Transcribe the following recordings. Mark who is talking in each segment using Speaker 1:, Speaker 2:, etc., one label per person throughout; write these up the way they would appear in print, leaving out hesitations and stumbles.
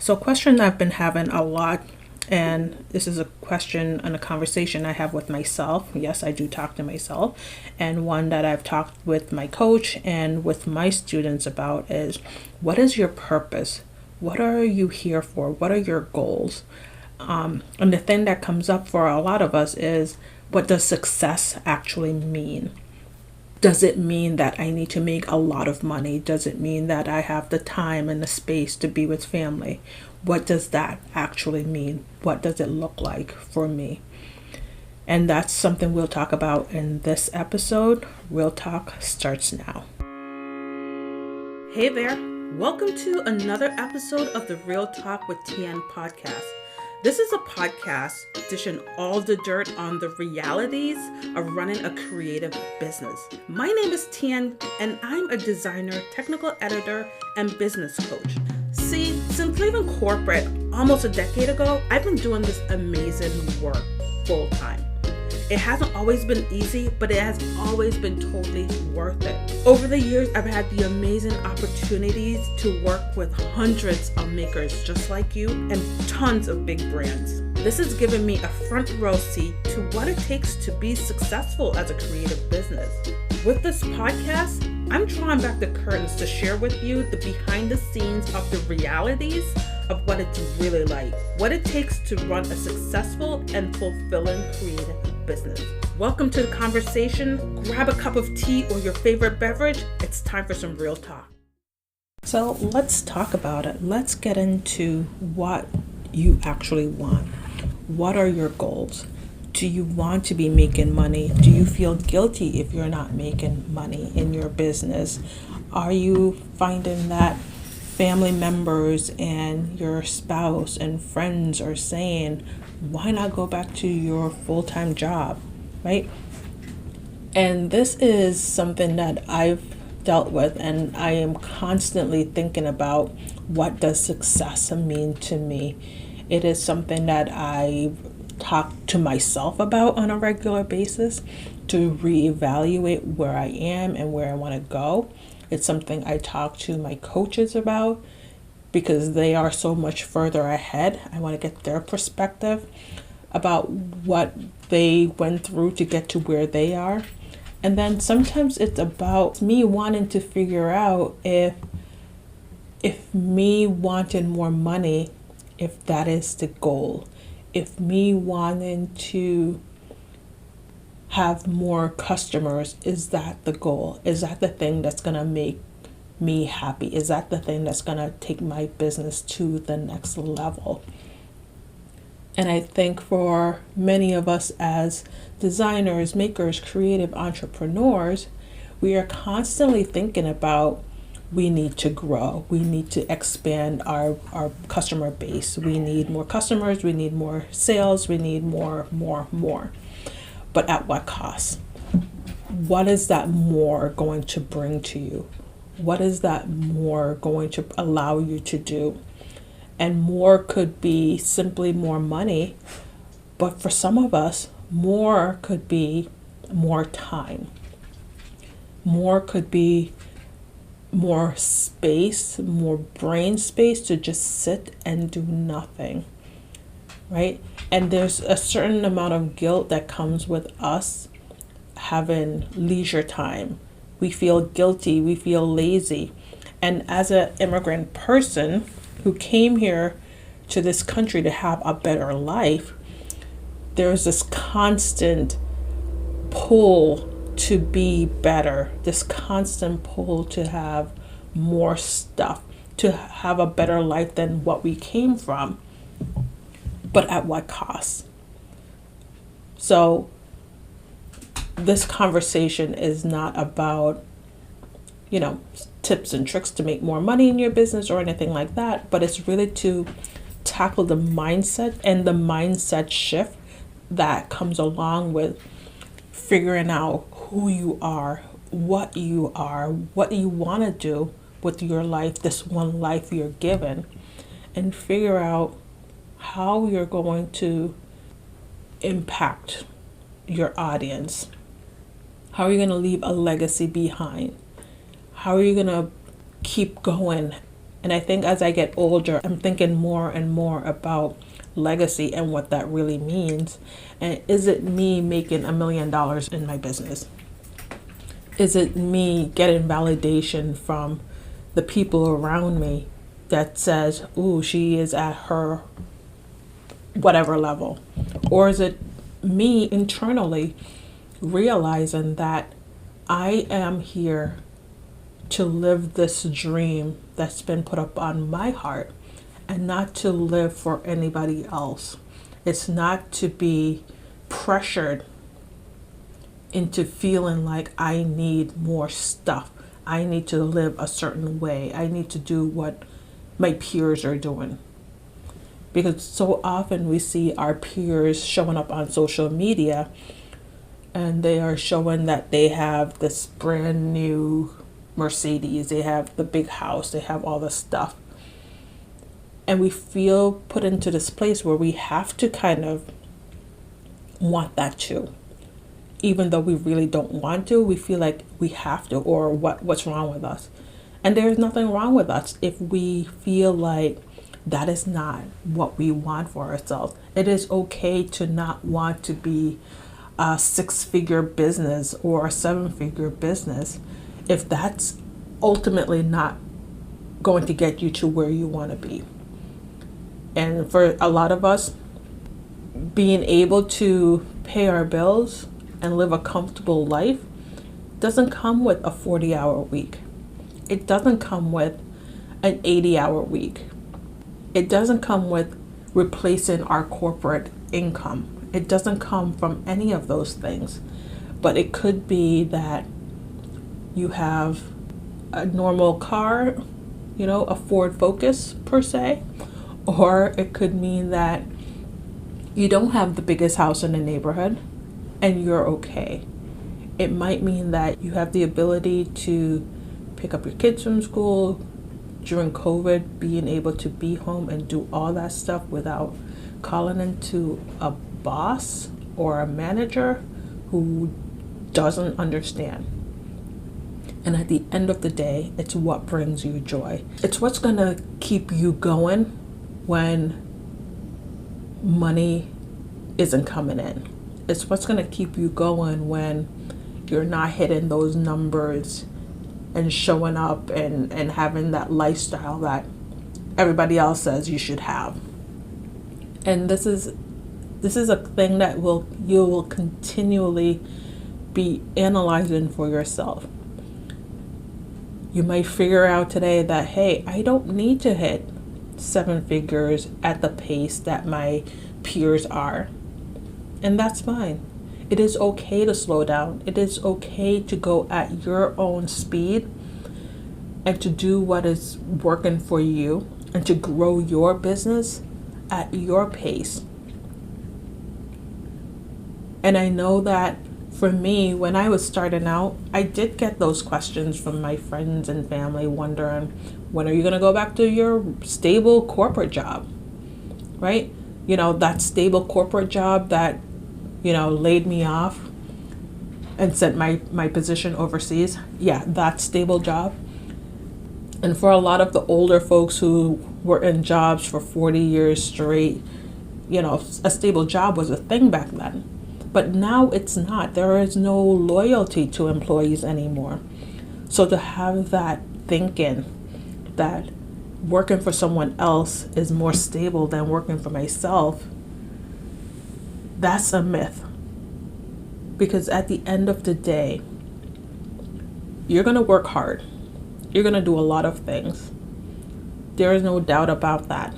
Speaker 1: So, a question I've been having a lot, and this is a question and a conversation I have with myself. Yes, I do talk to myself, and one that I've talked with my coach and with my students about is, what is your purpose? What are you here for? What are your goals? And the thing that comes up for a lot of us is, what does success actually mean? Does it mean that I need to make a lot of money? Does it mean that I have the time and the space to be with family? What does that actually mean? What does it look like for me? And that's something we'll talk about in this episode. Real Talk starts now. Hey there. Welcome to another episode of the Real Talk with TN podcast. This is a podcast dishing all the dirt on the realities of running a creative business. My name is Tian, and I'm a designer, technical editor, and business coach. See, since leaving corporate almost a decade ago, I've been doing this amazing work full time. It hasn't always been easy, but it has always been totally worth it. Over the years, I've had the amazing opportunities to work with hundreds of makers just like you and tons of big brands. This has given me a front row seat to what it takes to be successful as a creative business. With this podcast, I'm drawing back the curtains to share with you the behind the scenes of the realities of what it's really like, what it takes to run a successful and fulfilling creative business. Welcome to the conversation. Grab a cup of tea or your favorite beverage. It's time for some real talk. So let's talk about it. Let's get into what you actually want. What are your goals? Do you want to be making money? Do you feel guilty if you're not making money in your business? Are you finding that family members and your spouse and friends are saying, why not go back to your full-time job, right? And this is something that I've dealt with, and I am constantly thinking about, what does success mean to me? It is something that I talk to myself about on a regular basis to reevaluate where I am and where I want to go. It's something I talk to my coaches about because they are so much further ahead. I want to get their perspective about what they went through to get to where they are. And then sometimes it's about me wanting to figure out if me wanting more money, if that is the goal. If me wanting to have more customers, is that the goal? Is that the thing that's going to make me happy? Is that the thing that's going to take my business to the next level? And I think for many of us as designers, makers, creative entrepreneurs, we are constantly thinking about, we need to grow. We need to expand our customer base. We need more customers. We need more sales. We need more. But at what cost? What is that more going to bring to you? What is that more going to allow you to do? And more could be simply more money. But for some of us, more could be more time. More could be more space, more brain space to just sit and do nothing, right? And there's a certain amount of guilt that comes with us having leisure time. We feel guilty, we feel lazy. And as an immigrant person who came here to this country to have a better life, there's this constant pull to be better, this constant pull to have more stuff, to have a better life than what we came from, but at what cost? So this conversation is not about, tips and tricks to make more money in your business or anything like that, but it's really to tackle the mindset and the mindset shift that comes along with figuring out who you are, what you want to do with your life, this one life you're given, and figure out how you're going to impact your audience. How are you going to leave a legacy behind? How are you going to keep going And I think as I get older, I'm thinking more and more about legacy and what that really means. And is it me making $1 million in my business? Is it me getting validation from the people around me that says, ooh, she is at her whatever level? Or is it me internally realizing that I am here to live this dream that's been put up on my heart and not to live for anybody else? It's not to be pressured into feeling like I need more stuff. I need to live a certain way. I need to do what my peers are doing. Because so often we see our peers showing up on social media and they are showing that they have this brand new Mercedes, they have the big house, they have all this stuff. And we feel put into this place where we have to kind of want that too. Even though we really don't want to, we feel like we have to, or what's wrong with us? And there's nothing wrong with us if we feel like that is not what we want for ourselves. It is okay to not want to be a 6-figure business or a 7-figure business if that's ultimately not going to get you to where you want to be. And for a lot of us, being able to pay our bills and live a comfortable life doesn't come with a 40-hour week. It doesn't come with an 80-hour week. It doesn't come with replacing our corporate income. It doesn't come from any of those things. But it could be that you have a normal car, a Ford Focus per se, or it could mean that you don't have the biggest house in the neighborhood and you're okay. It might mean that you have the ability to pick up your kids from school. During COVID, being able to be home and do all that stuff without calling into a boss or a manager who doesn't understand. And at the end of the day, it's what brings you joy. It's what's going to keep you going when money isn't coming in. It's what's going to keep you going when you're not hitting those numbers and showing up and having that lifestyle that everybody else says you should have. And this is a thing that you will continually be analyzing for yourself. You might figure out today that, hey, I don't need to hit 7 figures at the pace that my peers are. And that's fine. It is okay to slow down. It is okay to go at your own speed and to do what is working for you and to grow your business at your pace. And I know that for me, when I was starting out, I did get those questions from my friends and family wondering, when are you going to go back to your stable corporate job? Right? That stable corporate job that laid me off and sent my position overseas. Yeah, that stable job. And for a lot of the older folks who were in jobs for 40 years straight, a stable job was a thing back then. But now it's not. There is no loyalty to employees anymore. So to have that thinking that working for someone else is more stable than working for myself, that's a myth. Because at the end of the day, you're going to work hard. You're going to do a lot of things. There is no doubt about that.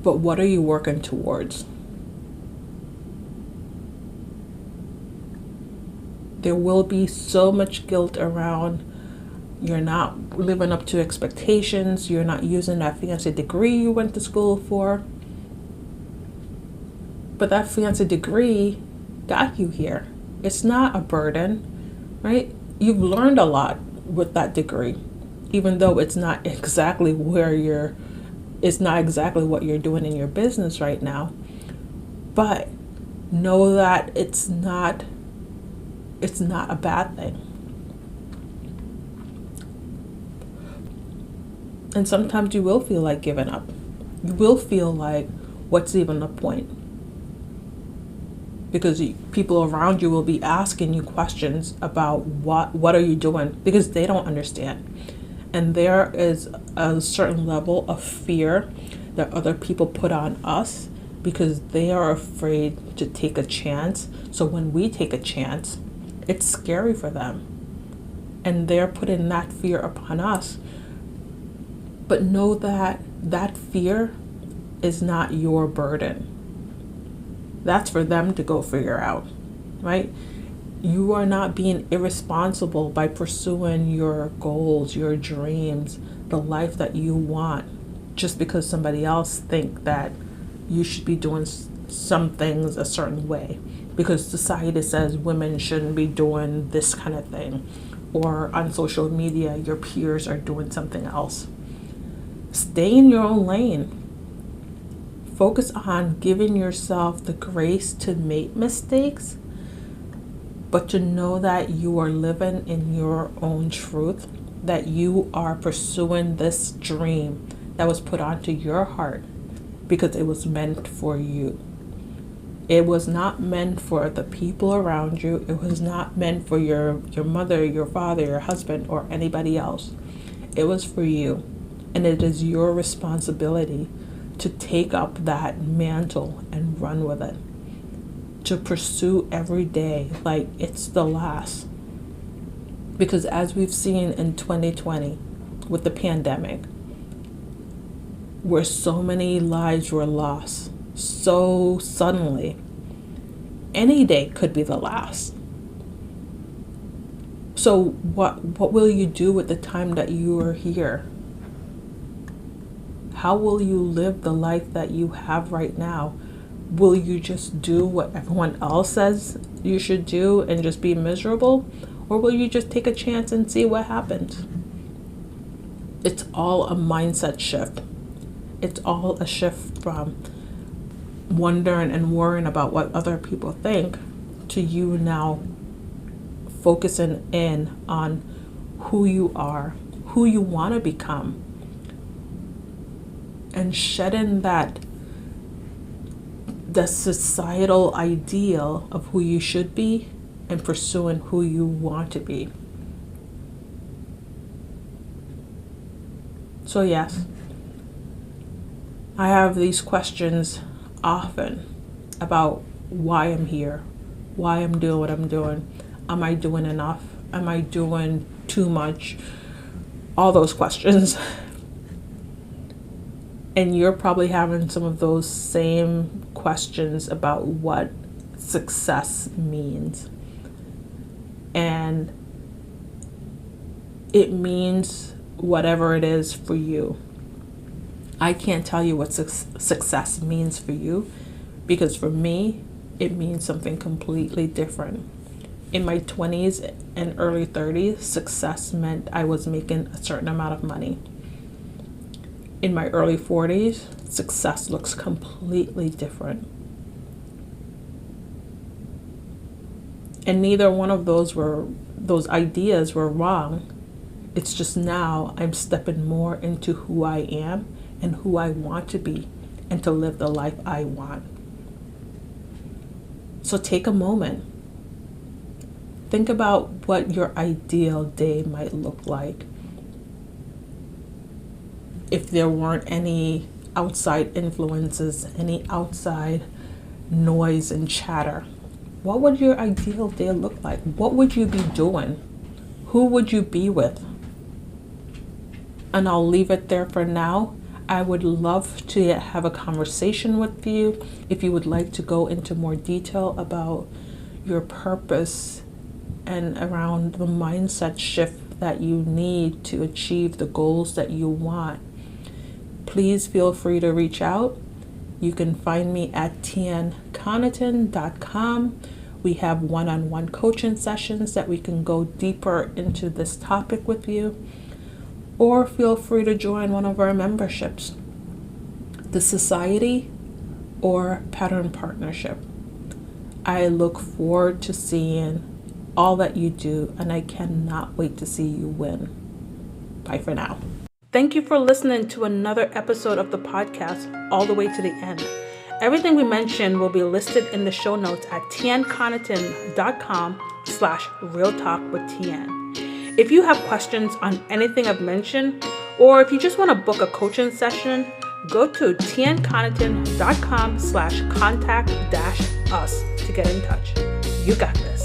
Speaker 1: But what are you working towards? There will be so much guilt around you're not living up to expectations. You're not using that fancy degree you went to school for. But that fancy degree got you here. It's not a burden, right? You've learned a lot with that degree, even though it's not exactly what you're doing in your business right now. But know that it's not a bad thing. And sometimes you will feel like giving up. You will feel like, what's even the point? Because people around you will be asking you questions about what are you doing, because they don't understand. And there is a certain level of fear that other people put on us because they are afraid to take a chance. So when we take a chance, it's scary for them. And they're putting that fear upon us. But know that that fear is not your burden. That's for them to go figure out, right? You are not being irresponsible by pursuing your goals, your dreams, the life that you want, just because somebody else think that you should be doing some things a certain way, because society says women shouldn't be doing this kind of thing, or on social media your peers are doing something else. Stay in your own lane. Focus on giving yourself the grace to make mistakes, but to know that you are living in your own truth, that you are pursuing this dream that was put onto your heart because it was meant for you. It was not meant for the people around you. It was not meant for your mother, your father, your husband, or anybody else. It was for you. And it is your responsibility to take up that mantle and run with it. To pursue every day like it's the last. Because as we've seen in 2020 with the pandemic, where so many lives were lost so suddenly, any day could be the last. So what will you do with the time that you are here? How will you live the life that you have right now? Will you just do what everyone else says you should do and just be miserable? Or will you just take a chance and see what happens? It's all a mindset shift. It's all a shift from wondering and worrying about what other people think to you now focusing in on who you are, who you want to become, and shedding the societal ideal of who you should be and pursuing who you want to be. So yes, I have these questions often about why I'm here, why I'm doing what I'm doing. Am I doing enough? Am I doing too much? All those questions. And you're probably having some of those same questions about what success means. And it means whatever it is for you. I can't tell you what success means for you, because for me, it means something completely different. In my 20s and early 30s, success meant I was making a certain amount of money. In my early 40s, success looks completely different. And neither one of those ideas were wrong. It's just now I'm stepping more into who I am and who I want to be and to live the life I want. So take a moment. Think about what your ideal day might look like. If there weren't any outside influences, any outside noise and chatter, what would your ideal day look like? What would you be doing? Who would you be with? And I'll leave it there for now. I would love to have a conversation with you if you would like to go into more detail about your purpose and around the mindset shift that you need to achieve the goals that you want. Please feel free to reach out. You can find me at tianconneton.com. We have one-on-one coaching sessions that we can go deeper into this topic with you. Or feel free to join one of our memberships, the Society or Pattern Partnership. I look forward to seeing all that you do, and I cannot wait to see you win. Bye for now. Thank you for listening to another episode of the podcast all the way to the end. Everything we mentioned will be listed in the show notes at tianconnerton.com/realtalkwithtn. If you have questions on anything I've mentioned, or if you just want to book a coaching session, go to tianconnerton.com/contact-us to get in touch. You got this.